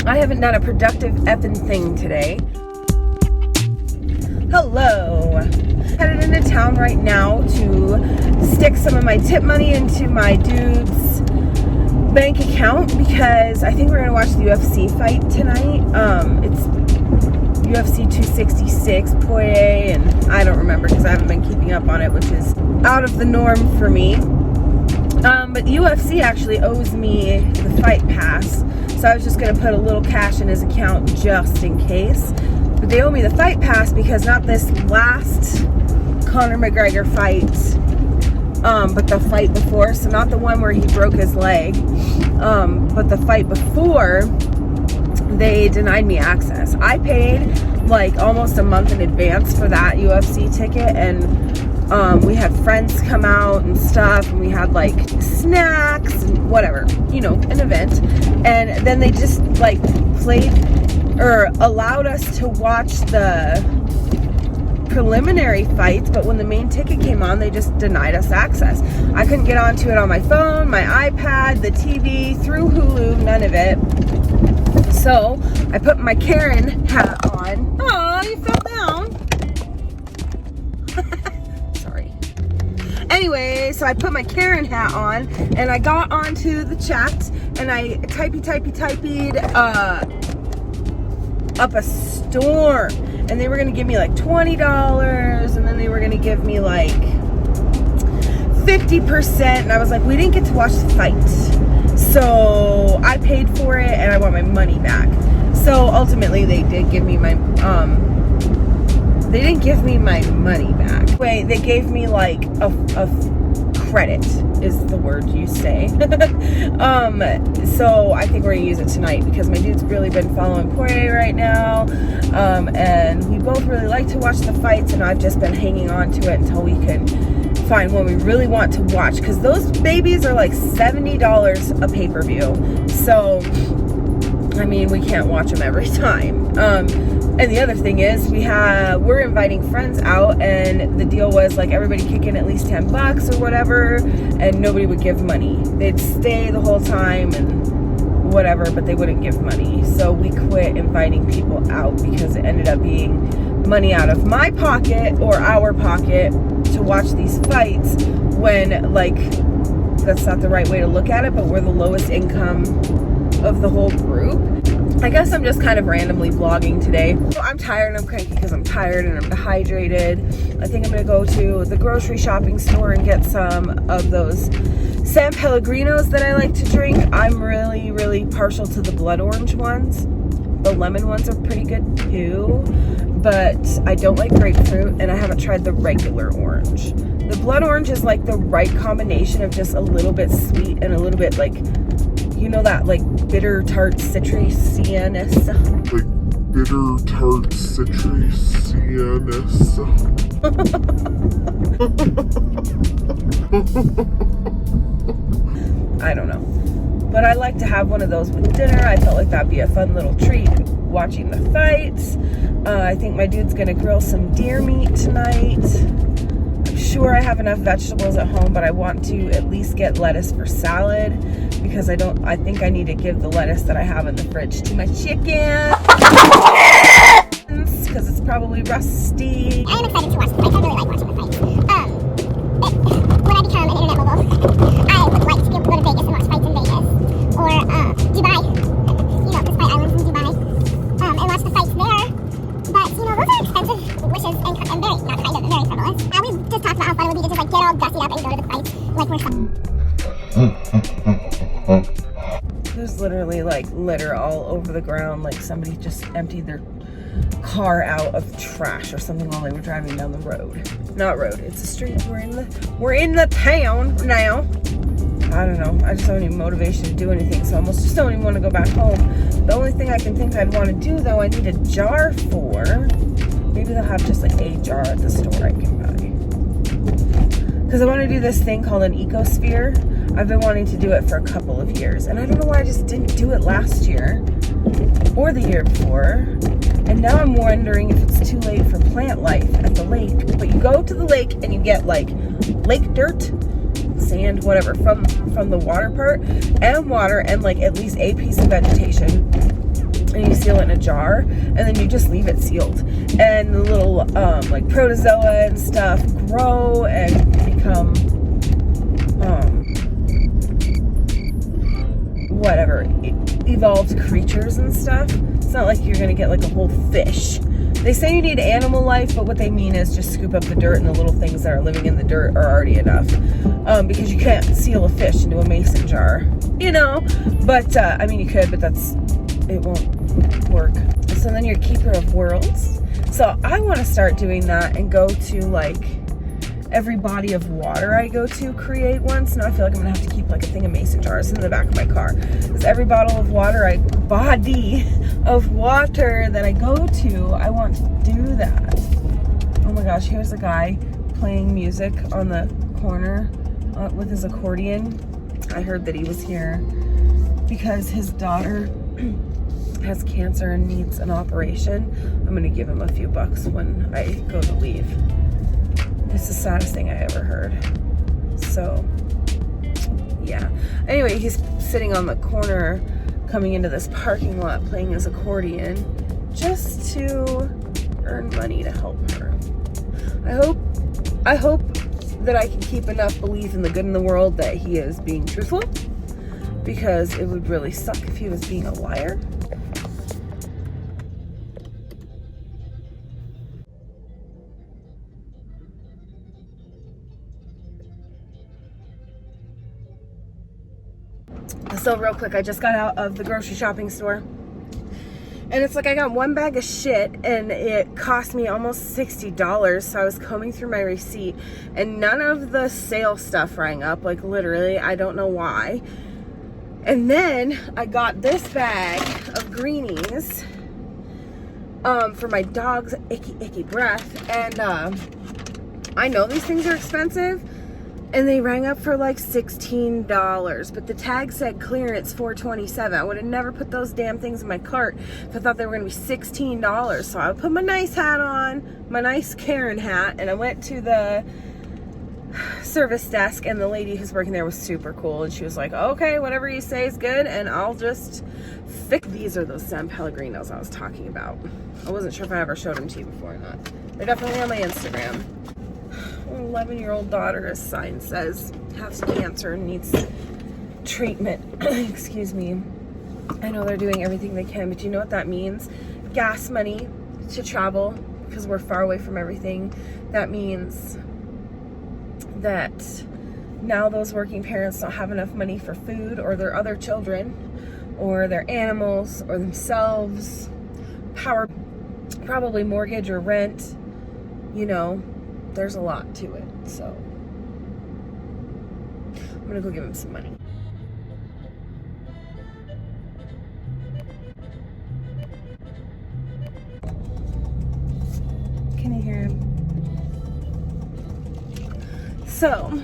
I haven't done a productive effing thing today. Hello. Headed into town right now to stick some of my tip money into my dude's bank account because I think we're going to watch the UFC fight tonight. It's UFC 266, Poirier, and I don't remember because I haven't been keeping up on it, which is out of the norm for me. But UFC actually owes me the fight pass, so I was just going to put a little cash in his account just in case. But they owe me the fight pass because not this last Conor McGregor fight, but the fight before. So not the one where he broke his leg, but the fight before, they denied me access. I paid like almost a month in advance for that UFC ticket, and we had friends come out and stuff, and we had like snacks and whatever, you know, an event. And then they just like played or allowed us to watch the preliminary fights, but when the main ticket came on, they just denied us access. I couldn't get onto it on my phone, my iPad, the TV, through Hulu, none of it. So I put my Karen hat on. Oh, you fell down. Sorry. Anyway, so I put my Karen hat on and I got onto the chat and I typed up a storm, and they were gonna give me like $20, and then they were gonna give me like 50%, and I was like, we didn't get to watch the fight, so I paid for it and I want my money back. So ultimately they did give me my they didn't give me my money back. Wait, they gave me like a credit is the word you say. So I think we're gonna use it tonight because my dude's really been following Poirier right now, and we both really like to watch the fights, and I've just been hanging on to it until we can find one we really want to watch, because those babies are like $70 a pay-per-view. So I mean, we can't watch them every time. And the other thing is, we're inviting friends out, and the deal was like everybody kick in at least $10 or whatever, and nobody would give money. They'd stay the whole time and whatever, but they wouldn't give money. So we quit inviting people out because it ended up being money out of my pocket or our pocket to watch these fights, when like that's not the right way to look at it, but we're the lowest income of the whole group. I guess I'm just kind of randomly vlogging today. So I'm tired and I'm cranky because I'm tired and I'm dehydrated. I think I'm gonna go to the grocery shopping store and get some of those San Pellegrinos that I like to drink. I'm really, really partial to the blood orange ones. The lemon ones are pretty good too, but I don't like grapefruit, and I haven't tried the regular orange. The blood orange is like the right combination of just a little bit sweet and a little bit like, you know, that like bitter tart citrusiness. Like bitter tart citrusiness. I don't know. But I like to have one of those with dinner. I felt like that'd be a fun little treat watching the fights. I think my dude's gonna grill some deer meat tonight. I'm sure I have enough vegetables at home, but I want to at least get lettuce for salad, because I think I need to give the lettuce that I have in the fridge to my chicken, because it's probably rusty. I am excited to watch the fights. I really like watching the fights. When I become an internet mogul, I would like to be able to go to Vegas and watch fights in Vegas, or Dubai, you know, the Fight Islands in Dubai, and watch the fights there. But you know, those are expensive wishes and very, not kind of, very frivolous. We just talked about how fun it would be to just like get all gussied up and go to the fights, like we're There's literally like litter all over the ground, like somebody just emptied their car out of trash or something while they were driving down the road. Not road, it's a street. We're in the town now. I don't know, I just don't have any motivation to do anything, so I almost just don't even want to go back home. The only thing I can think I'd want to do though, I need a jar for. Maybe they'll have just like a jar at the store I can buy. Because I want to do this thing called an EcoSphere. I've been wanting to do it for a couple of years, and I don't know why I just didn't do it last year or the year before. And now I'm wondering if it's too late for plant life at the lake. But you go to the lake and you get like lake dirt, sand, whatever, from the water part, and water, and like at least a piece of vegetation. in a jar, and then you just leave it sealed. And the little like protozoa and stuff grow and become whatever, evolved creatures and stuff. It's not like you're gonna get like a whole fish. They say you need animal life, but what they mean is just scoop up the dirt, and the little things that are living in the dirt are already enough. Because you can't seal a fish into a mason jar, you know? But, I mean, you could, but it won't work. So then you're keeper of worlds. So I want to start doing that and go to, like, every body of water I go to create one. So now I feel like I'm going to have to keep, like, a thing of mason jars in the back of my car. Because every body of water that I go to, I want to do that. Oh my gosh, here's a guy playing music on the corner with his accordion. I heard that he was here because his daughter has cancer and needs an operation. I'm gonna give him a few bucks when I go to leave. It's the saddest thing I ever heard. So, yeah. Anyway, he's sitting on the corner coming into this parking lot playing his accordion just to earn money to help her. I hope that I can keep enough belief in the good in the world that he is being truthful, because it would really suck if he was being a liar. So real quick, I just got out of the grocery shopping store, and it's like I got one bag of shit and it cost me almost $60. So I was combing through my receipt and none of the sale stuff rang up, like literally, I don't know why. And then I got this bag of greenies for my dog's icky breath, and I know these things are expensive, and they rang up for like $16, but the tag said clearance $4.27. I would have never put those damn things in my cart if I thought they were gonna be $16. So I put my nice hat on, my nice Karen hat, and I went to the service desk, and the lady who's working there was super cool, and she was like, okay, whatever you say is good, and I'll just fix. These are those San Pellegrinos I was talking about. I wasn't sure if I ever showed them to you before or not. They're definitely on my Instagram. 11-year-old daughter, as sign says, has cancer and needs treatment. Excuse me. I know they're doing everything they can, but you know what that means? Gas money to travel, because we're far away from everything. That means that now those working parents don't have enough money for food or their other children or their animals or themselves, probably mortgage or rent, you know. There's a lot to it, so I'm gonna go give him some money. Can you hear him? So,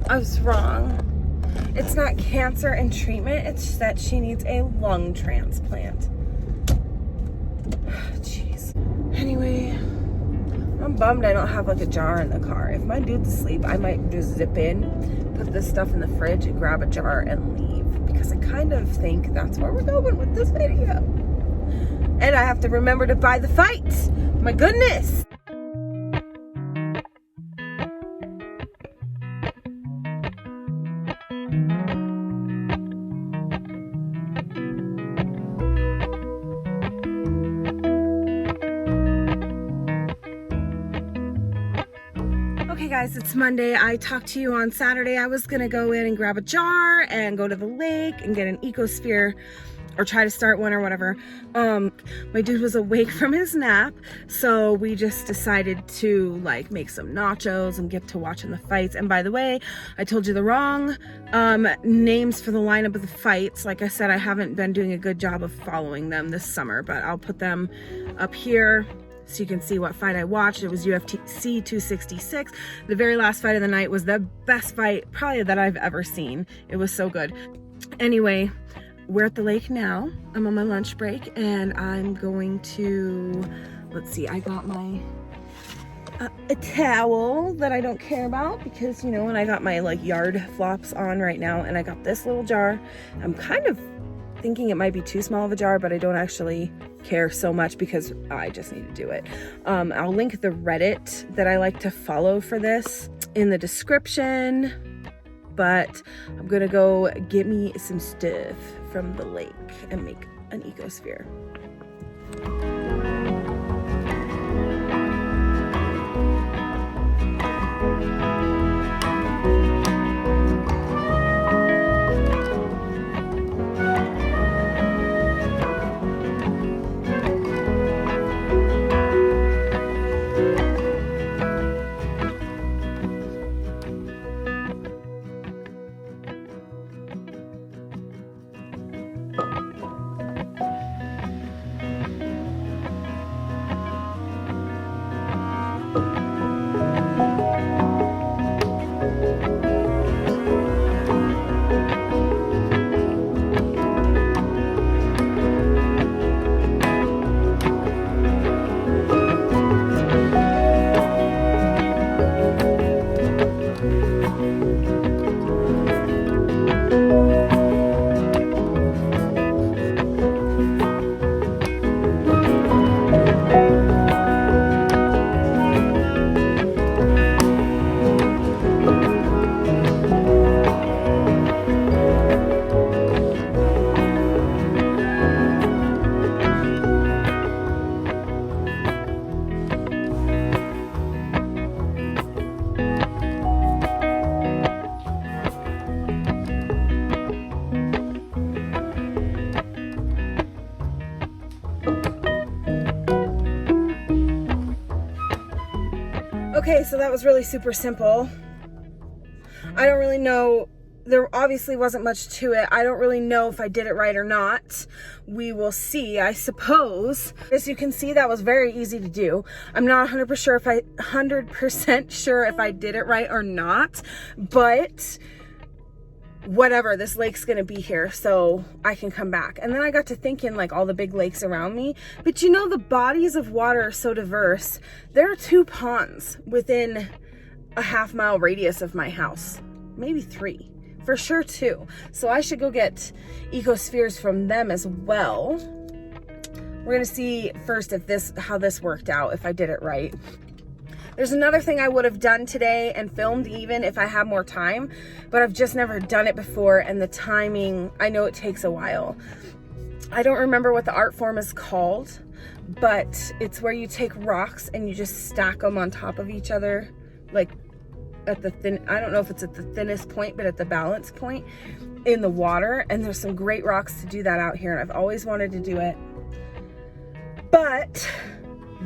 I was wrong. It's not cancer and treatment, it's that she needs a lung transplant. Jeez. Anyway, I'm bummed I don't have like a jar in the car. If my dude's asleep, I might just zip in, put this stuff in the fridge, and grab a jar and leave. Because I kind of think that's where we're going with this video. And I have to remember to buy the fight. My goodness. Okay guys, it's Monday. I talked to you on Saturday. I was gonna go in and grab a jar and go to the lake and get an EcoSphere, or try to start one or whatever. My dude was awake from his nap, so we just decided to like make some nachos and get to watching the fights. And by the way, I told you the wrong names for the lineup of the fights. Like I said, I haven't been doing a good job of following them this summer, but I'll put them up here so you can see what fight I watched. It was UFC 266. The very last fight of the night was the best fight probably that I've ever seen. It was so good. Anyway, we're at the lake now. I'm on my lunch break and I'm going to, let's see, I got my a towel that I don't care about because, you know, and I got my like yard flops on right now, and I got this little jar. I'm kind of thinking it might be too small of a jar, but I don't actually care so much because I just need to do it. I'll link the Reddit that I like to follow for this in the description, but I'm gonna go get me some stuff from the lake and make an EcoSphere. Okay, so that was really super simple. I don't really know, there obviously wasn't much to it. I don't really know if I did it right or not. We will see, I suppose. As you can see, that was very easy to do. I'm not 100% sure if I did it right or not, but whatever, this lake's gonna be here, so I can come back. And then I got to thinking, like, all the big lakes around me, but you know, the bodies of water are so diverse. There are 2 ponds within a half-mile radius of my house, maybe 3, for sure 2. So I should go get EcoSpheres from them as well. We're gonna see first if how this worked out, if I did it right. There's another thing I would have done today and filmed even if I had more time, but I've just never done it before, and the timing, I know it takes a while. I don't remember what the art form is called, but it's where you take rocks and you just stack them on top of each other, like at the I don't know if it's at the thinnest point, but at the balance point in the water. And there's some great rocks to do that out here, and I've always wanted to do it, but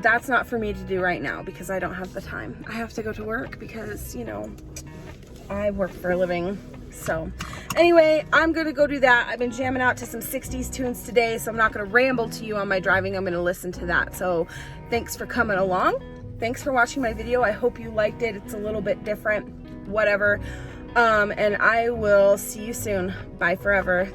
that's not for me to do right now because I don't have the time. I have to go to work because, you know, I work for a living. So anyway, I'm gonna go do that. I've been jamming out to some 60s tunes today, so I'm not gonna ramble to you on my driving. I'm gonna listen to that. So thanks for coming along. Thanks for watching my video. I hope you liked it. It's a little bit different, whatever. And I will see you soon. Bye forever.